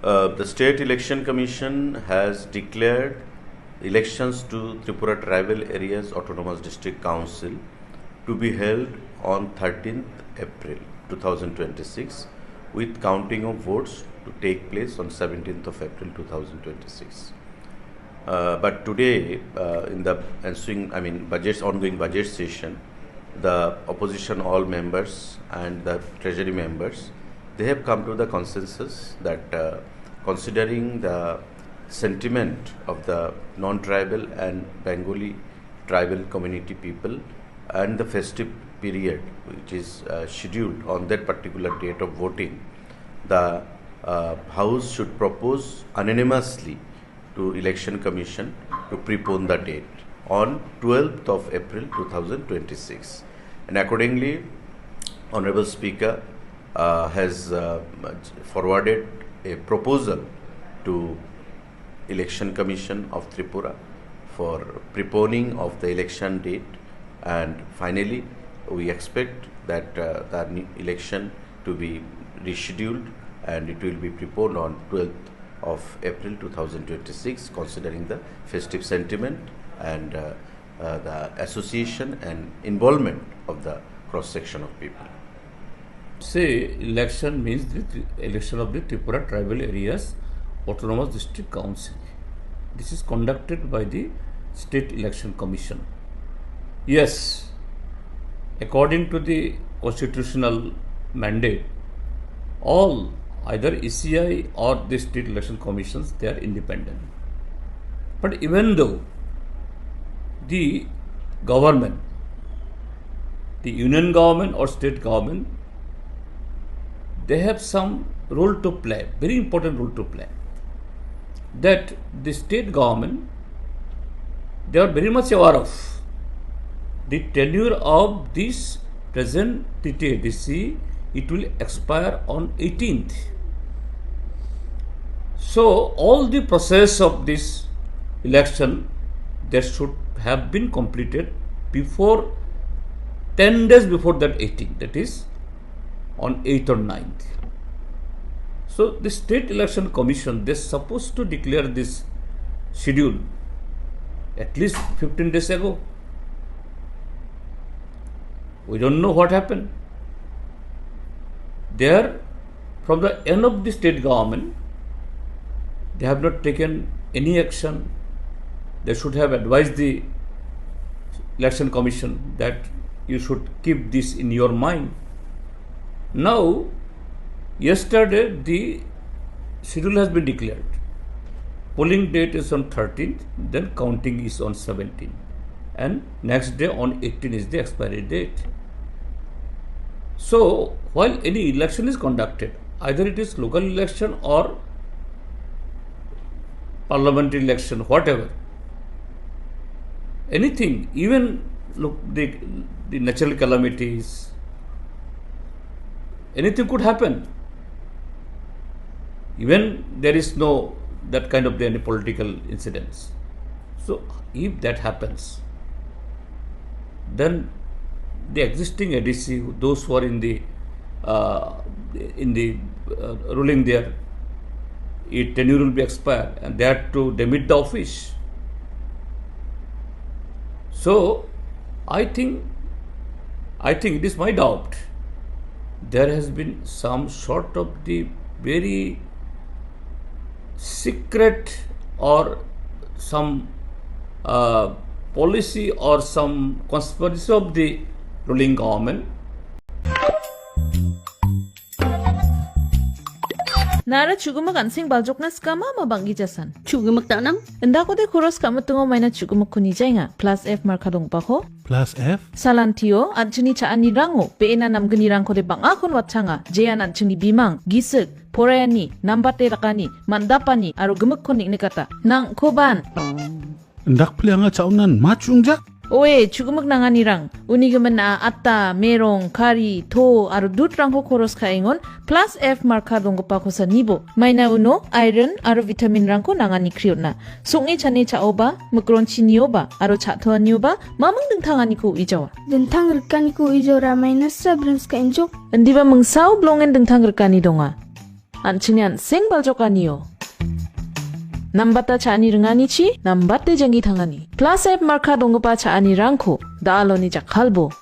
The State Election Commission has declared elections to Tripura Tribal Areas Autonomous District Council to be held on 13th April 2026 with counting of votes to take place on 17th of April 2026. But today, in the ensuing, ongoing budget session, the opposition all members and the treasury members, they have come to the consensus that considering the sentiment of the non-tribal and Bengali tribal community people and the festive period which is scheduled on that particular date of voting, the House should propose unanimously to Election Commission to prepone the date on 12th of April 2026. And accordingly, Honorable Speaker has forwarded a proposal to Election Commission of Tripura for preponing of the election date, and finally we expect that the election to be rescheduled and it will be preponed on 12th of April 2026, considering the festive sentiment and the association and involvement of the cross-section of people. Say, election means the election of the Tripura Tribal Areas Autonomous District Council. This is conducted by the State Election Commission. Yes, according to the constitutional mandate, all either ECI or the State Election Commissions, they are independent. But even though the government, the union government or state government, they have some role to play, very important role to play. That the state government, they are very much aware of the tenure of this present TTAADC. It will expire on 18th. So all the process of this election, that should have been completed before 10 days before that 18th, that is on 8th or 9th. So the State Election Commission, they are supposed to declare this schedule at least 15 days ago. We don't know what happened. There, from the end of the state government, they have not taken any action. They should have advised the Election Commission that you should keep this in your mind. Now, yesterday the schedule has been declared. Polling date is on 13th, then counting is on 17th, and next day on 18th is the expiry date. So, while any election is conducted, either it is local election or parliamentary election, whatever, anything, even look, the natural calamities, anything could happen. Even there is no that kind of any political incidents. So, if that happens, then the existing ADC, those who are in the ruling there, its tenure will be expired and they have to demit the office. So, I think it is my doubt, there has been some sort of the very secret or some policy or some conspiracy of the ruling government. Nara chugumak ansing baljoknas kama mabanggi jasan. Chugumak tanam? Enda ko de kuros kama tungo maina chugumak kuni jainga. Plus F markadong pa ko. Plus F? Salantio adjuni chaani rango. Peena namgani rangko de bang akon watchanga. Jayan adjuni bimang. Gisik. Porayani. Nambate rakani. Mandapani. Aro gemak konik nikata. Nang koban. Ndak pili nga chaunan machungja? Oe chugumak nanganirang unigaman na atta merong kari to aro dutrang ko koros kaingon plus F markadong pa ko sa nibo maina uno iron aro vitamin rang ko nangani kriot na sungi chane chaoba mukron chinioba aro chathoa nioba mamang dengtangani ko ijawa Dentang rekani ko ijora maina sabrans ka injok Andiba mengsaw blongen dengtang rekani donga Anchinian singbaljokaniyo. Nambata chani ringani chi, nambatte jangi thangani. Plus F marka dongpa chani rangko, daaloni jakhalbo.